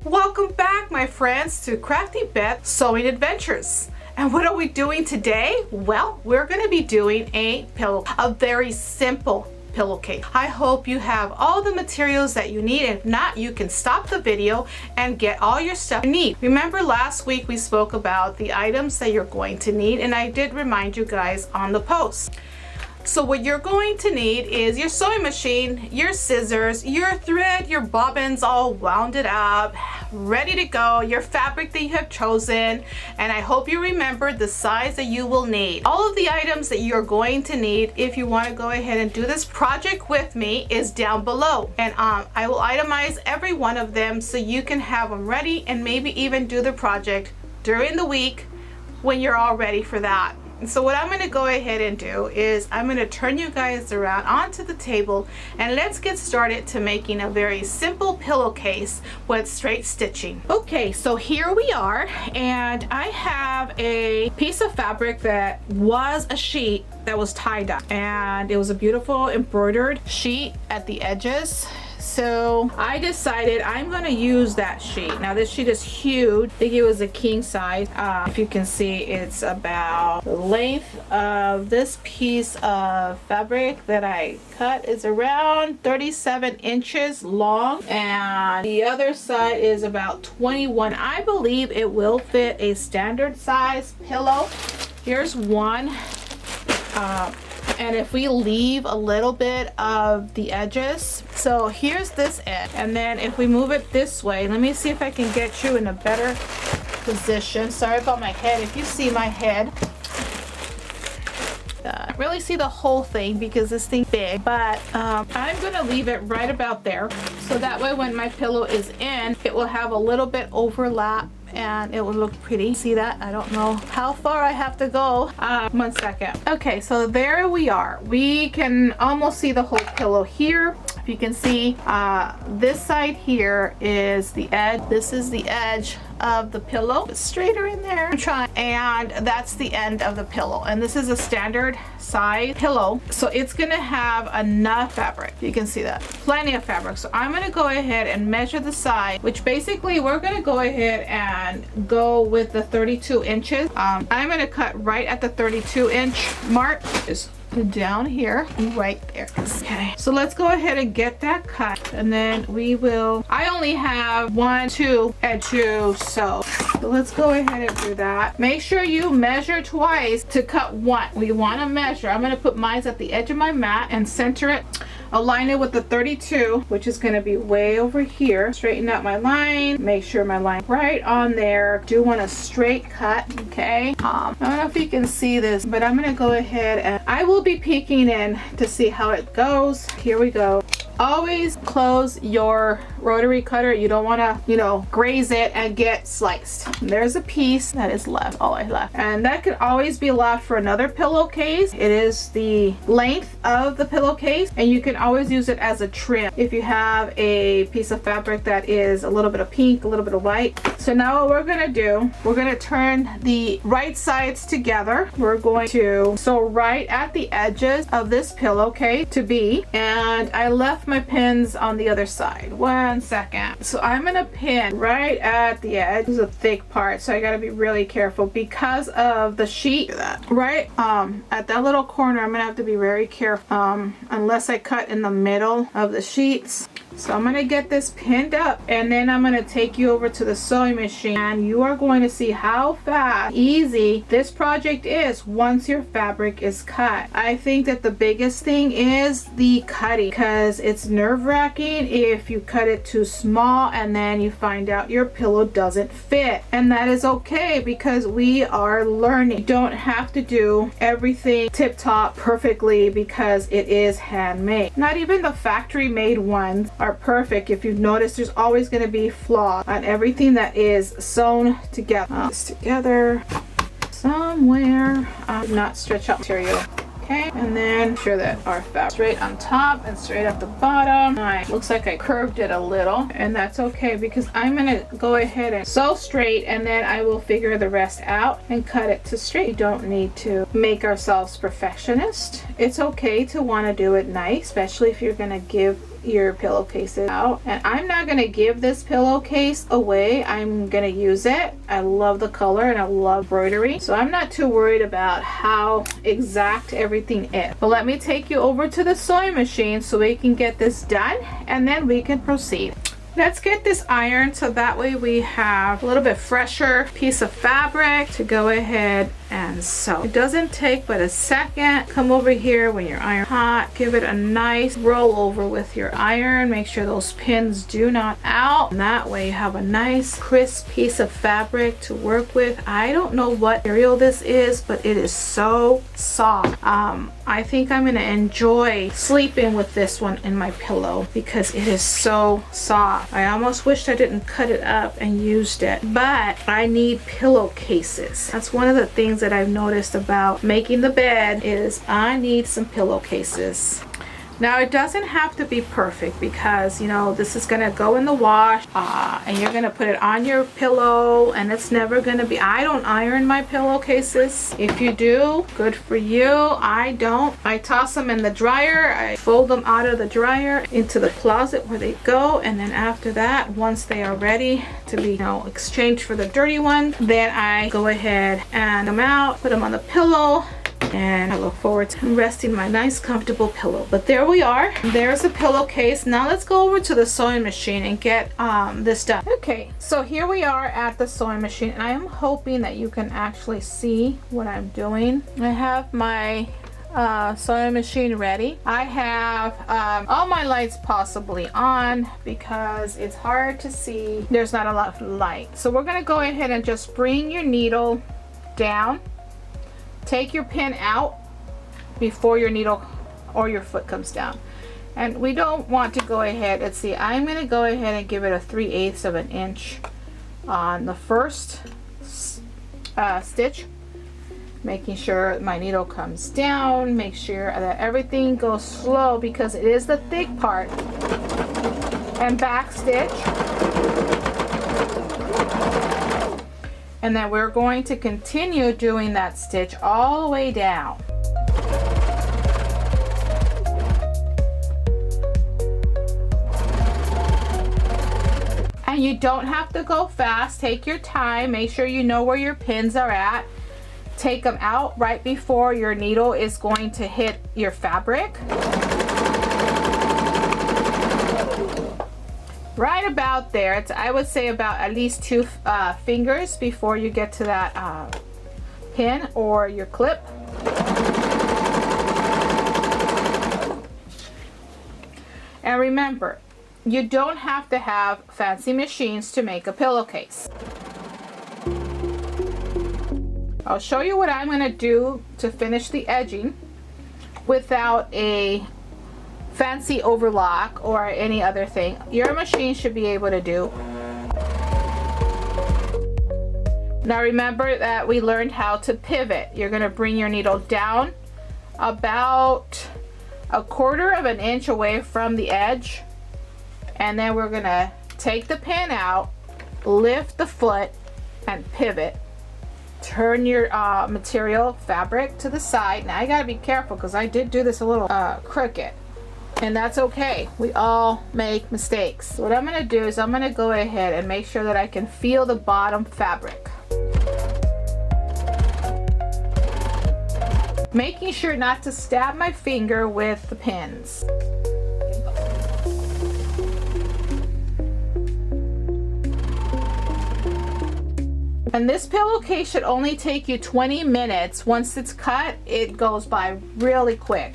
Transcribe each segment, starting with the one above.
Welcome back, my friends, to Krafty Beth Sewing Adventures. And what are we doing today? Well, we're going to be doing a very simple pillowcase. I hope you have all the materials that you need. If not, you can stop the video and get all your stuff you need. Remember last week we spoke about the items that you're going to need, and I did remind you guys on the post. So what you're going to need is your sewing machine, your scissors, your thread, your bobbins all wounded up, ready to go, your fabric that you have chosen, and I hope you remember the size that you will need. All of the items that you're going to need if you want to go ahead and do this project with me is down below, and I will itemize every one of them so you can have them ready and maybe even do the project during the week when you're all ready for that. So what I'm going to go ahead and do is I'm going to turn you guys around onto the table, and let's get started to making a very simple pillowcase with straight stitching. Okay, so here we are, and I have a piece of fabric that was a sheet that was tied up, and it was a beautiful embroidered sheet at the edges. So I decided I'm going to use that sheet. Now this sheet is huge. I think it was a king size. If you can see, it's about the length of this piece of fabric that I cut is around 37 inches long, and the other side is about 21. I believe it will fit a standard size pillow. Here's one. And if we leave a little bit of the edges, so here's this edge, and then if we move it this way, let me see if I can get you in a better position. Sorry about my head. If you see my head, I really see the whole thing because this thing's big, but I'm gonna leave it right about there, so that way when my pillow is in, it will have a little bit overlap and it will look pretty. See that? I don't know how far I have to go. 1 second. Okay, so there we are. We can almost see the whole pillow here. If you can see, this side here is the edge. This is the edge of the pillow. It's straighter in there. I'm trying. And that's the end of the pillow. And this is a standard size pillow, so it's gonna have enough fabric. You can see that. Plenty of fabric. So I'm gonna go ahead and measure the side, which basically we're gonna go ahead and go with the 32 inches. I'm gonna cut right at the 32-inch mark. Just down here, right there. Okay, so let's go ahead and get that cut, and then we will, I only have 1, 2, and 2, so let's go ahead and do that. Make sure you measure twice to cut one. We want to measure. I'm going to put mine at the edge of my mat and center it. Align it with the 32, which is going to be way over here. Straighten out my line. Make sure my line right on there. Do want a straight cut, okay? I don't know if you can see this, but I'm going to go ahead and I will be peeking in to see how it goes. Here we go. Always close your rotary cutter. You don't want to, you know, graze it and get sliced. There's a piece that is left, all I left, and that could always be left for another pillowcase. It is the length of the pillowcase, and you can always use it as a trim if you have a piece of fabric that is a little bit of pink, a little bit of white. So now what we're gonna do, we're gonna turn the right sides together. We're going to sew right at the edges of this pillowcase to be, and I left my pins on the other side. 1 second. So I'm gonna pin right at the edge. This is a thick part, so I gotta be really careful because of the sheet. Right at that little corner, I'm gonna have to be very careful unless I cut in the middle of the sheets. So I'm gonna get this pinned up, and then I'm gonna take you over to the sewing machine, and you are going to see how fast, easy this project is once your fabric is cut. I think that the biggest thing is the cutting, because it's nerve-wracking if you cut it too small and then you find out your pillow doesn't fit, and that is okay because we are learning. You don't have to do everything tip-top perfectly because it is handmade. Not even the factory-made ones are perfect. If you've noticed, there's always going to be flaws on everything that is sewn together. This together somewhere. Not stretch out material. Okay, and then make sure that our fabric straight on top and straight at the bottom. Looks like I curved it a little, and that's okay because I'm gonna go ahead and sew straight, and then I will figure the rest out and cut it to straight. You don't need to make ourselves perfectionists. It's okay to want to do it nice, especially if you're gonna give your pillowcases out. And I'm not going to give this pillowcase away. I'm going to use it. I love the color and I love embroidery. So I'm not too worried about how exact everything is. But let me take you over to the sewing machine so we can get this done and then we can proceed. Let's get this ironed so that way we have a little bit fresher piece of fabric to go ahead and sew. It doesn't take but a second. Come over here when your iron hot, give it a nice roll over with your iron. Make sure those pins do not out. And that way you have a nice crisp piece of fabric to work with. I don't know what material this is, but it is so soft. I think I'm gonna enjoy sleeping with this one in my pillow because it is so soft. I almost wished I didn't cut it up and used it, but I need pillowcases. That's one of the things that I've noticed about making the bed is I need some pillowcases. Now it doesn't have to be perfect because, you know, this is gonna go in the wash and you're gonna put it on your pillow and it's never gonna be, I don't iron my pillowcases. If you do, good for you. I don't. I toss them in the dryer. I fold them out of the dryer into the closet where they go, and then after that, once they are ready to be, you know, exchanged for the dirty one, then I go ahead and them out, put them on the pillow, and I look forward to resting my nice comfortable pillow. But there we are. There's a pillowcase. Now let's go over to the sewing machine and get this done. Okay, so here we are at the sewing machine, and I am hoping that you can actually see what I'm doing. I have my sewing machine ready. I have all my lights possibly on because it's hard to see. There's not a lot of light. So we're gonna go ahead and just bring your needle down. Take your pin out before your needle or your foot comes down. And we don't want to go ahead, let's see, I'm going to go ahead and give it a 3/8 of an inch on the first stitch, making sure my needle comes down. Make sure that everything goes slow because it is the thick part. And back stitch. And then we're going to continue doing that stitch all the way down. And you don't have to go fast. Take your time. Make sure you know where your pins are at. Take them out right before your needle is going to hit your fabric. Right about there. It's, I would say about at least 2 fingers before you get to that pin or your clip. And remember, you don't have to have fancy machines to make a pillowcase. I'll show you what I'm going to do to finish the edging without a fancy overlock or any other thing. Your machine should be able to do. Now remember that we learned how to pivot. You're going to bring your needle down about 1/4 of an inch away from the edge, and then we're going to take the pin out, lift the foot, and pivot. Turn your material fabric to the side. Now I got to be careful because I did do this a little crooked. And that's okay. We all make mistakes. So what I'm going to do is I'm going to go ahead and make sure that I can feel the bottom fabric. Making sure not to stab my finger with the pins. And this pillowcase should only take you 20 minutes. Once it's cut, it goes by really quick.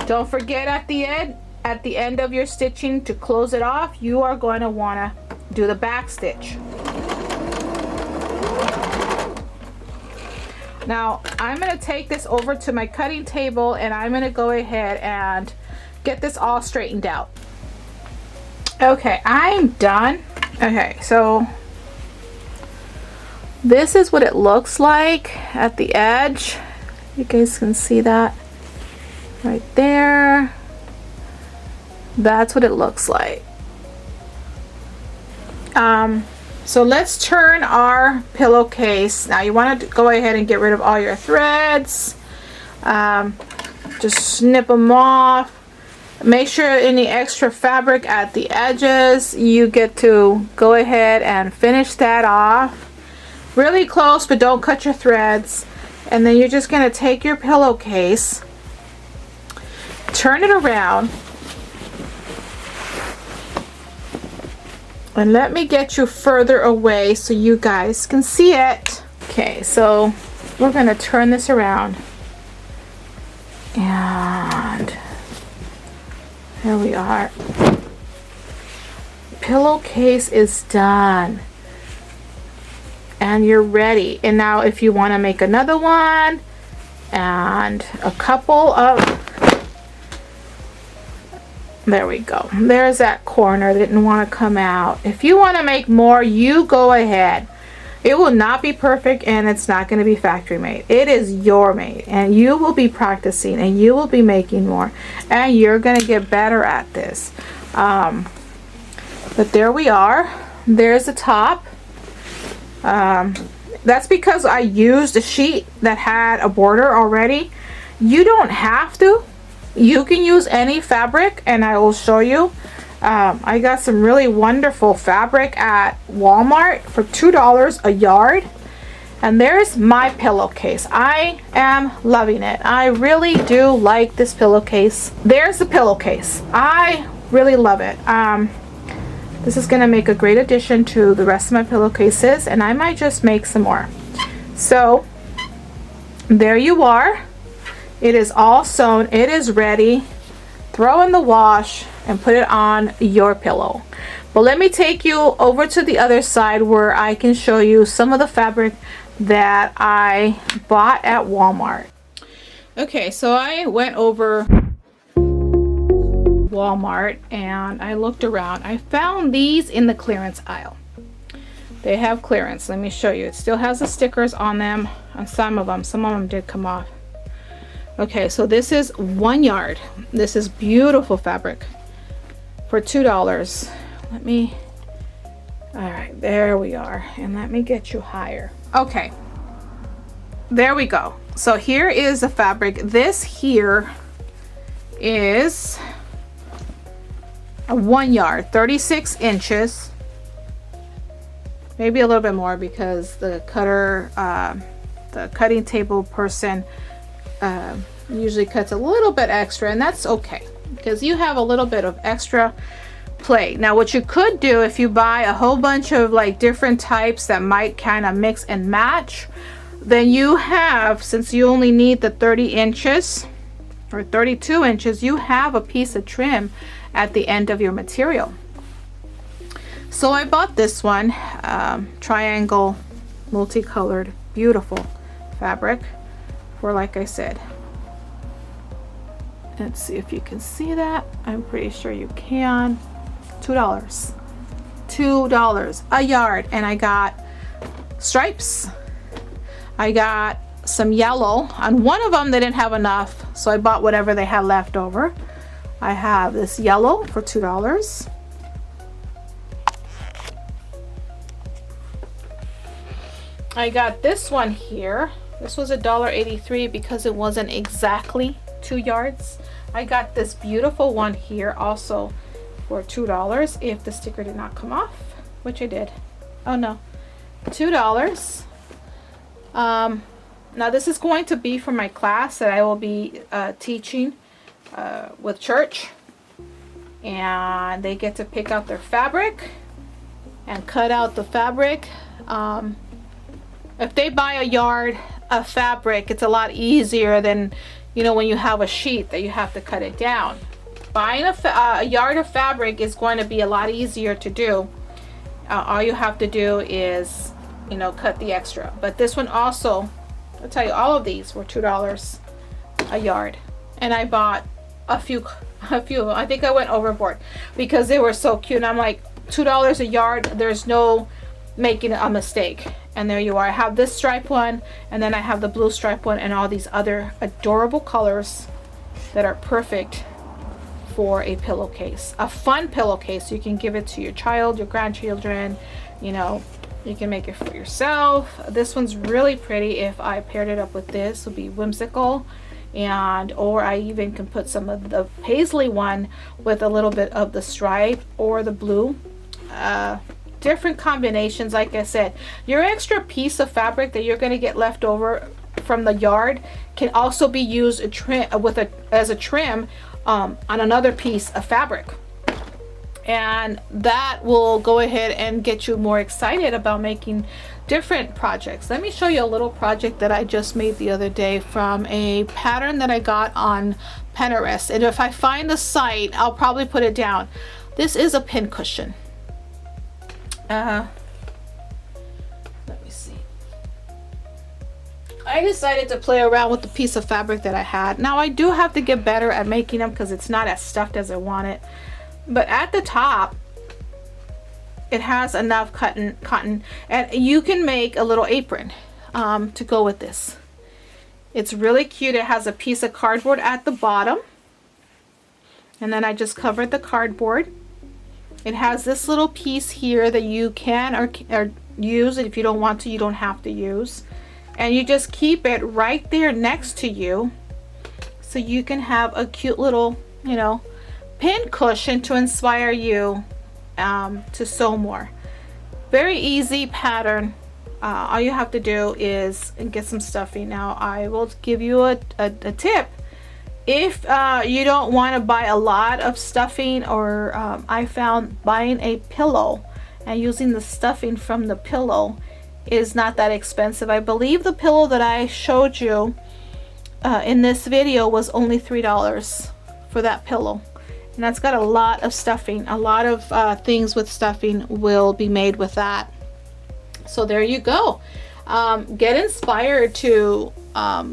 Don't forget at the end of your stitching to close it off, you are going to want to do the back stitch. Now I'm going to take this over to my cutting table and I'm going to go ahead and get this all straightened out. Okay, I'm done. Okay, so this is what it looks like at the edge. You guys can see that right there. That's what it looks like. So let's turn our pillowcase. Now you want to go ahead and get rid of all your threads. Just snip them off. Make sure any extra fabric at the edges, you get to go ahead and finish that off. Really close, but don't cut your threads. And then you're just going to take your pillowcase, turn it around, and let me get you further away so you guys can see it. Okay, so we're going to turn this around. And here we are. Pillowcase is done. And you're ready. And now if you want to make another one and a couple of, there we go. There's that corner that didn't want to come out. If you want to make more, you go ahead. It will not be perfect and it's not going to be factory made. It is your made and you will be practicing and you will be making more and you're going to get better at this. But there we are. There's the top. That's because I used a sheet that had a border already. You don't have to. You can use any fabric and I will show you. I got some really wonderful fabric at Walmart for $2 a yard. And there's my pillowcase. I am loving it. I really do like this pillowcase. There's the pillowcase. I really love it. This is going to make a great addition to the rest of my pillowcases, and I might just make some more. So there you are. It is all sewn. It is ready. Throw in the wash and put it on your pillow. But let me take you over to the other side where I can show you some of the fabric that I bought at Walmart. Okay, so I went over Walmart and I looked around. I found these in the clearance aisle. They have clearance. Let me show you. It still has the stickers on them, on some of them. Some of them did come off. Okay, so this is 1 yard. This is beautiful fabric for $2. Let me, all right, there we are. And let me get you higher. Okay, there we go. So here is the fabric. This here is a 1 yard, 36 inches. Maybe a little bit more because the cutter, the cutting table person usually cuts a little bit extra, and that's okay because you have a little bit of extra play. Now what you could do if you buy a whole bunch of like different types that might kind of mix and match, then you have, since you only need the 30 inches or 32 inches, you have a piece of trim at the end of your material. So I bought this one, triangle multicolored beautiful fabric for, like I said, let's see if you can see that. I'm pretty sure you can. $2 a yard. And I got stripes. I got some yellow. On one of them they didn't have enough, so I bought whatever they had left over. I have this yellow for $2. I got this one here. This was $1.83 because it wasn't exactly 2 yards. I got this beautiful one here also for $2 if the sticker did not come off, which I did. Oh no, $2. Now this is going to be for my class that I will be teaching with church, and they get to pick out their fabric and cut out the fabric. If they buy a yard of fabric, it's a lot easier than, you know, when you have a sheet that you have to cut it down. Buying a yard of fabric is going to be a lot easier to do. All you have to do is, you know, cut the extra. But this one also, I'll tell you, all of these were $2 a yard, and I bought a few. I think I went overboard because they were so cute, and I'm like, $2 a yard, there's no making a mistake. And there you are. I have this stripe one, and then I have the blue stripe one, and all these other adorable colors that are perfect for a pillowcase, a fun pillowcase. You can give it to your child, your grandchildren, you know, you can make it for yourself. This one's really pretty. If I paired it up with this, it would be whimsical. and or I even can put some of the paisley one with a little bit of the stripe or the blue. Different combinations. Like I said, your extra piece of fabric that you're going to get left over from the yard can also be used as a trim on another piece of fabric, and that will go ahead and get you more excited about making different projects. Let me show you a little project that I just made the other day from a pattern that I got on Pinterest, and if I find the site I'll probably put it down. This is a pin cushion. Let me see. I decided to play around with the piece of fabric that I had. Now I do have to get better at making them because it's not as stuffed as I want it. But at the top, it has enough cotton, and you can make a little apron to go with this. It's really cute. It has a piece of cardboard at the bottom, and then I just covered the cardboard. It has this little piece here that you can or use. If you don't want to, you don't have to use. And you just keep it right there next to you, so you can have a cute little, you know, pin cushion to inspire you to sew more. Very easy pattern. All you have to do is get some stuffing. Now I will give you a tip. If you don't want to buy a lot of stuffing, or I found buying a pillow and using the stuffing from the pillow is not that expensive. I believe the pillow that I showed you in this video was only $3 for that pillow, and that's got a lot of stuffing. A lot of things with stuffing will be made with that. So there you go. Get inspired to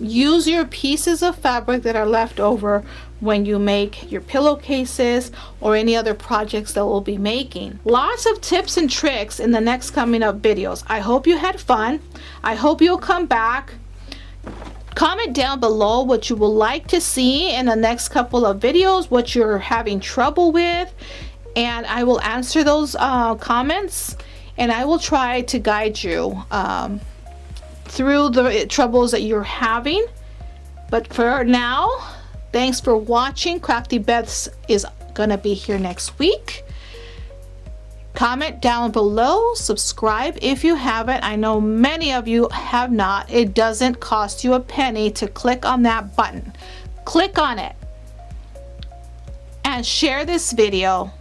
use your pieces of fabric that are left over when you make your pillowcases or any other projects that we'll be making. Lots of tips and tricks in the next coming up videos. I hope you had fun. I hope you'll come back. Comment down below what you would like to see in the next couple of videos, what you're having trouble with, and I will answer those comments, and I will try to guide you through the troubles that you're having. But for now, thanks for watching. Krafty Beth is gonna be here next week. Comment down below, subscribe if you haven't. I know many of you have not. It doesn't cost you a penny to click on that button. Click on it and share this video.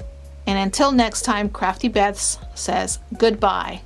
And until next time, Krafty Beth says goodbye.